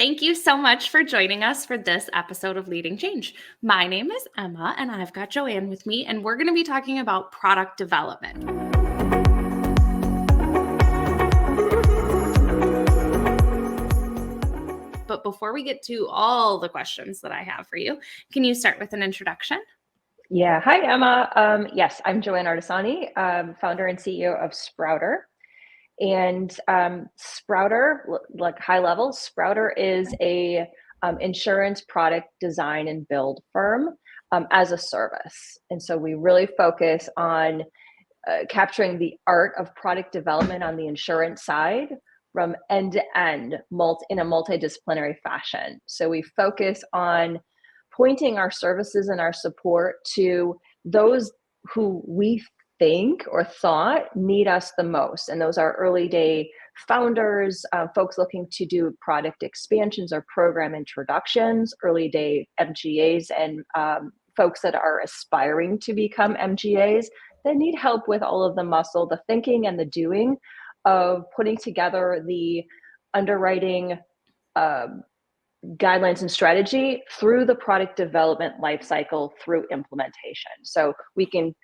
Thank you so much for joining us for this episode of Leading Change. My name is Emma, and I've got Joanne with me, and we're going to be talking about product development. But before we get to all the questions that I have for you, can you start with an introduction? Yeah. Hi, Emma. Yes, I'm Joanne Artesani, founder and CEO of Sproutr. And Sproutr, like high level, Sproutr is a insurance product design and build firm as a service. And so we really focus on capturing the art of product development on the insurance side from end to end in a multidisciplinary fashion. So we focus on pointing our services and our support to those who we think or thought need us the most. And those are early day founders, folks looking to do product expansions or program introductions, early day MGAs, and folks that are aspiring to become MGAs that need help with all of the muscle, the thinking and the doing of putting together the underwriting guidelines and strategy through the product development lifecycle through implementation. So we can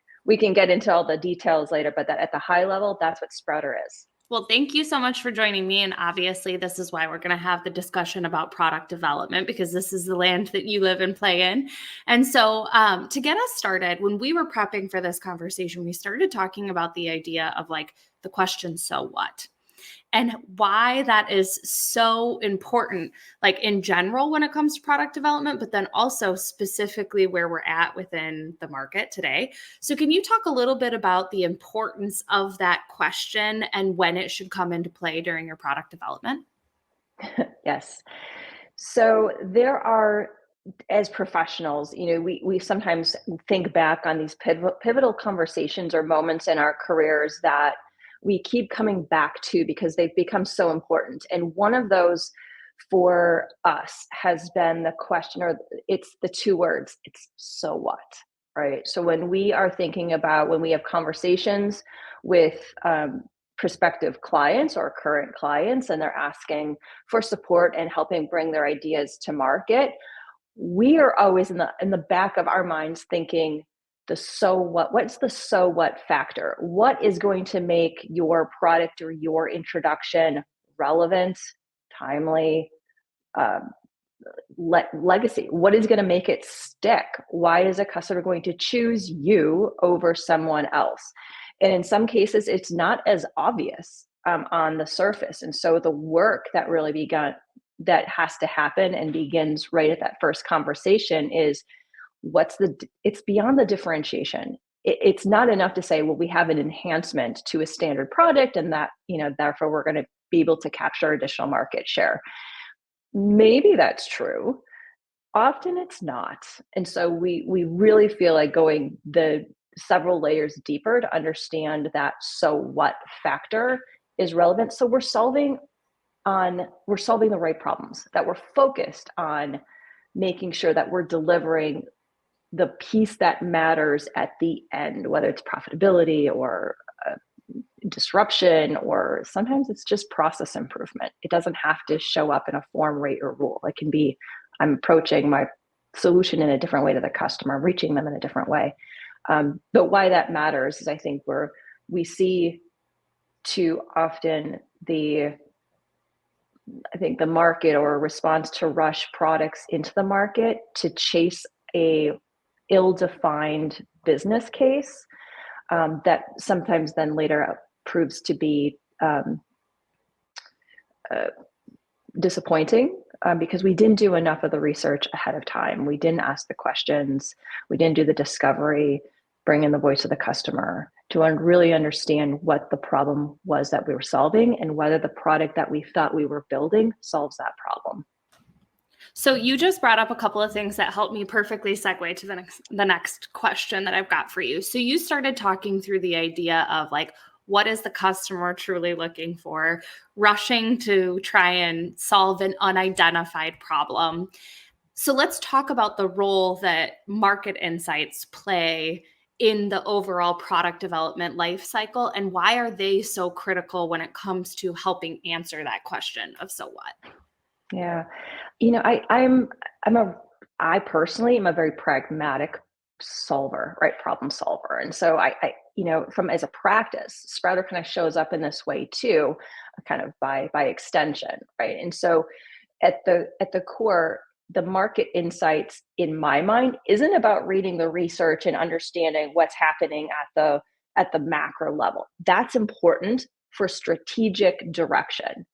get into all the details later, but that at the high level, that's what Sproutr is. Well, thank you so much for joining me. And obviously, this is why we're going to have the discussion about product development, because this is the land that you live and play in. And so to get us started, when we were prepping for this conversation, we started talking about the idea of like the question, so what? And why that is so important, like in general when it comes to product development, but then also specifically where we're at within the market today. So can you talk a little bit about the importance of that question and when it should come into play during your product development? Yes. So there are, as professionals, we sometimes think back on these pivotal conversations or moments in our careers that we keep coming back to because they've become so important. And one of those for us has been the question, or it's the two words, it's so what, right? So when we are thinking about, when we have conversations with prospective clients or current clients, and they're asking for support and helping bring their ideas to market, we are always in the back of our minds thinking, the so what, what's the so what factor? What is going to make your product or your introduction relevant, timely, legacy? What is going to make it stick? Why is a customer going to choose you over someone else? And in some cases, it's not as obvious on the surface. And so the work that really that has to happen and begins right at that first conversation is, it's beyond the differentiation. It's not enough to say, well, we have an enhancement to a standard product and that, therefore we're going to be able to capture additional market share. Maybe that's true. Often it's not. And so we really feel like going the several layers deeper to understand that so what factor is relevant. So we're solving the right problems, that we're focused on making sure that we're delivering the piece that matters at the end, whether it's profitability or disruption, or sometimes it's just process improvement. It doesn't have to show up in a form, rate, or rule. It can be, I'm approaching my solution in a different way to the customer, reaching them in a different way. But why that matters is I think we see too often the market or response to rush products into the market to chase a ill-defined business case that sometimes then later proves to be disappointing because we didn't do enough of the research ahead of time. We didn't ask the questions. We didn't do the discovery, bring in the voice of the customer to really understand what the problem was that we were solving and whether the product that we thought we were building solves that problem. So you just brought up a couple of things that helped me perfectly segue to the next question that I've got for you. So you started talking through the idea of like, what is the customer truly looking for? Rushing to try and solve an unidentified problem. So let's talk about the role that market insights play in the overall product development life cycle, and why are they so critical when it comes to helping answer that question of so what? Yeah. I personally am a very pragmatic solver, right? Problem solver. And so from as a practice, Sprouter kind of shows up in this way too, kind of by extension, right? And so at the core, the market insights in my mind isn't about reading the research and understanding what's happening at the macro level. That's important for strategic direction.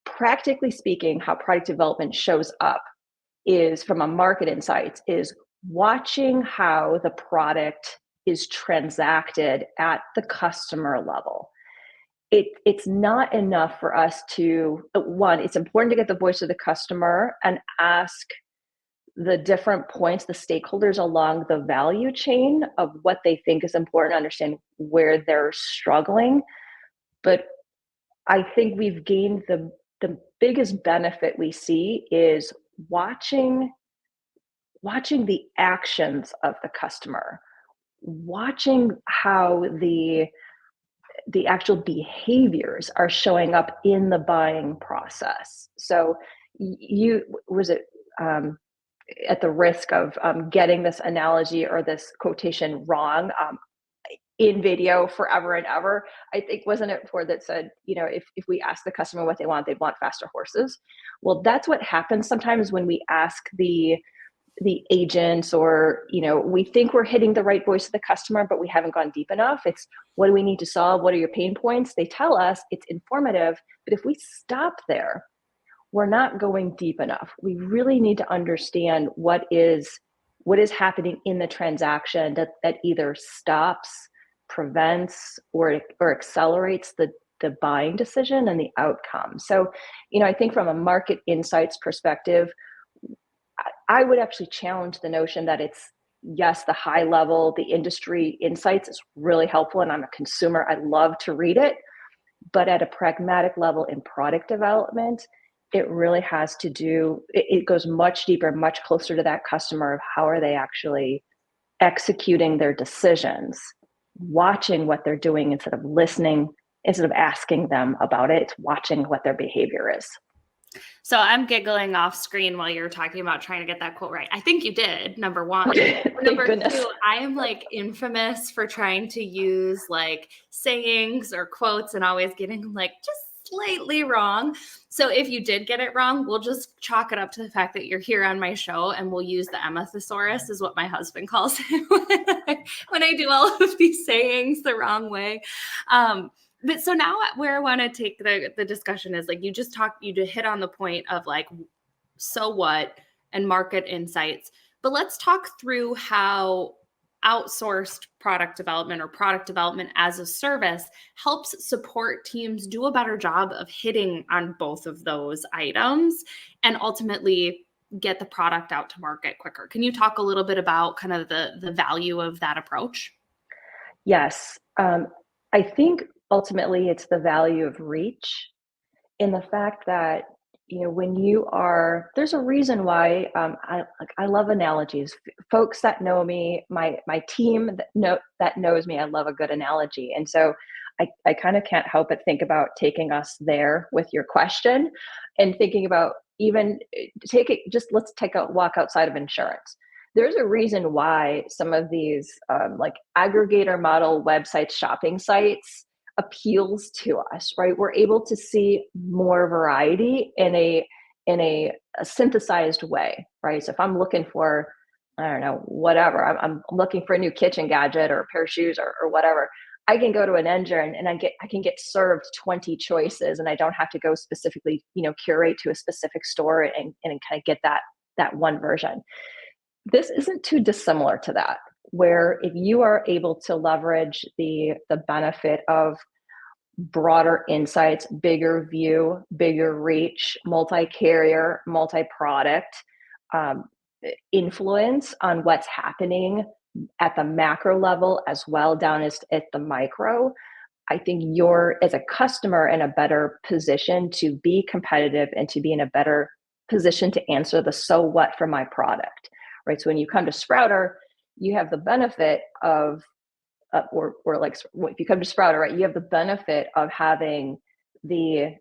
Practically speaking, how product development shows up is from a market insights is watching how the product is transacted at the customer level. It's not enough for us to one, it's important to get the voice of the customer and ask the different points, the stakeholders along the value chain of what they think is important, understand where they're struggling. But I think we've gained the biggest benefit we see is watching the actions of the customer, watching how the actual behaviors are showing up in the buying process. So you was it at the risk of getting this analogy or this quotation wrong, in video forever and ever. I think, wasn't it Ford that said, if we ask the customer what they want, they'd want faster horses. Well, that's what happens sometimes when we ask the agents, or we think we're hitting the right voice of the customer, but we haven't gone deep enough. It's, what do we need to solve? What are your pain points? They tell us, it's informative, but if we stop there, we're not going deep enough. We really need to understand what is happening in the transaction that either stops, prevents, or accelerates the buying decision and the outcome. So, I think from a market insights perspective, I would actually challenge the notion that it's, yes, the high level, the industry insights is really helpful, and I'm a consumer. I love to read it. But at a pragmatic level in product development, it really has to do, it goes much deeper, much closer to that customer of how are they actually executing their decisions, watching what they're doing instead of listening, instead of asking them about it. It's watching what their behavior is. So I'm giggling off screen while you're talking about trying to get that quote right. I think you did, number one. Number two, I am like infamous for trying to use like sayings or quotes and always getting like just slightly wrong. So if you did get it wrong, we'll just chalk it up to the fact that you're here on my show, and we'll use the Emma thesaurus, is what my husband calls it when I do all of these sayings the wrong way. But so now where I want to take the discussion is, like, you just hit on the point of like, so what, and market insights. But let's talk through how outsourced product development or product development as a service helps support teams do a better job of hitting on both of those items and ultimately get the product out to market quicker. Can you talk a little bit about kind of the value of that approach? Yes. I think ultimately it's the value of reach, in the fact that, when there's a reason why I love analogies. Folks that know me, my team that knows me, I love a good analogy. And so I kind of can't help but think about taking us there with your question, and thinking about, even let's take a walk outside of insurance. There's a reason why some of these like aggregator model websites, shopping sites, appeals to us, right? We're able to see more variety in a synthesized way, right? So if I'm looking for, I don't know, whatever, I'm looking for a new kitchen gadget or a pair of shoes, or whatever, I can go to an engine and I can get served 20 choices, and I don't have to go specifically, curate to a specific store and kind of get that one version. This isn't too dissimilar to that, where if you are able to leverage the benefit of broader insights, bigger view, bigger reach, multi-carrier, multi-product influence on what's happening at the macro level as well down as at the micro, I think you're, as a customer, in a better position to be competitive and to be in a better position to answer the so what for my product, right? So when you come to Sprouter, you have the benefit of, or like if you come to Sprouter, right, you have the benefit of having the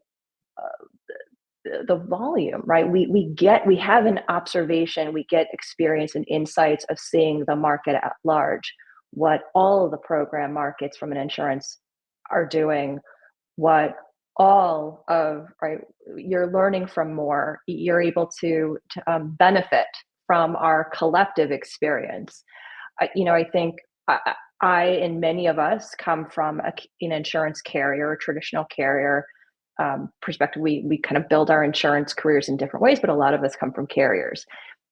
the volume, right? We have an observation, we get experience and insights of seeing the market at large, what all of the program markets from an insurance are doing, what all of, right, you're learning from more, you're able to benefit from our collective experience. I think I and many of us come from an insurance carrier, a traditional carrier perspective. We kind of build our insurance careers in different ways, but a lot of us come from carriers.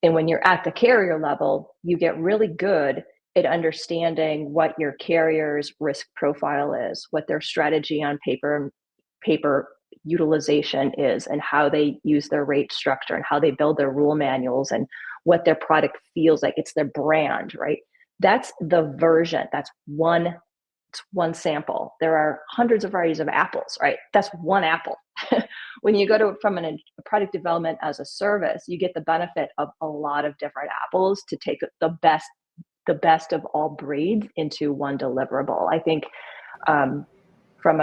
And when you're at the carrier level, you get really good at understanding what your carrier's risk profile is, what their strategy on paper utilization is, and how they use their rate structure and how they build their rule manuals and what their product feels like. It's their brand, right? That's the version. That's one sample. There are hundreds of varieties of apples, right? That's one apple. When you go from a product development as a service, you get the benefit of a lot of different apples to take the best of all breeds into one deliverable. I think from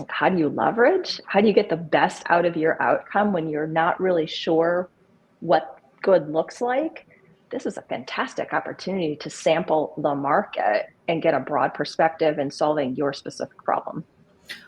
how do you leverage? How do you get the best out of your outcome when you're not really sure what good looks like? This is a fantastic opportunity to sample the market and get a broad perspective in solving your specific problem.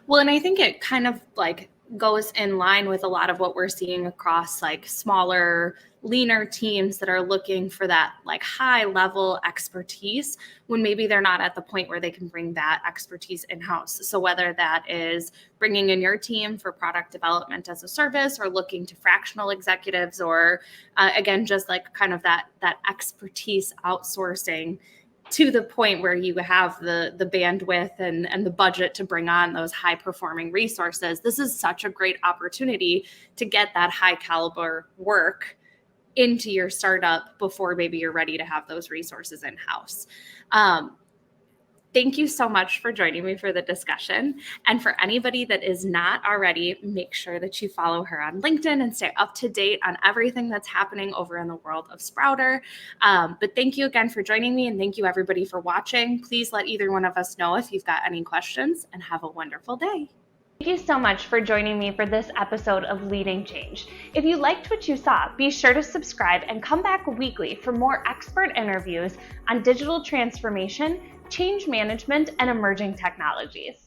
Well, and I think it kind of like goes in line with a lot of what we're seeing across like smaller, leaner teams that are looking for that like high level expertise when maybe they're not at the point where they can bring that expertise in-house. So whether that is bringing in your team for product development as a service, or looking to fractional executives, or again, just like kind of that expertise outsourcing to the point where you have the bandwidth and the budget to bring on those high performing resources. This is such a great opportunity to get that high caliber work into your startup before maybe you're ready to have those resources in-house. Thank you so much for joining me for the discussion. And for anybody that is not already, make sure that you follow her on LinkedIn and stay up to date on everything that's happening over in the world of Sproutr. But thank you again for joining me, and thank you everybody for watching. Please let either one of us know if you've got any questions, and have a wonderful day. Thank you so much for joining me for this episode of Leading Change. If you liked what you saw, be sure to subscribe and come back weekly for more expert interviews on digital transformation, change management, and emerging technologies.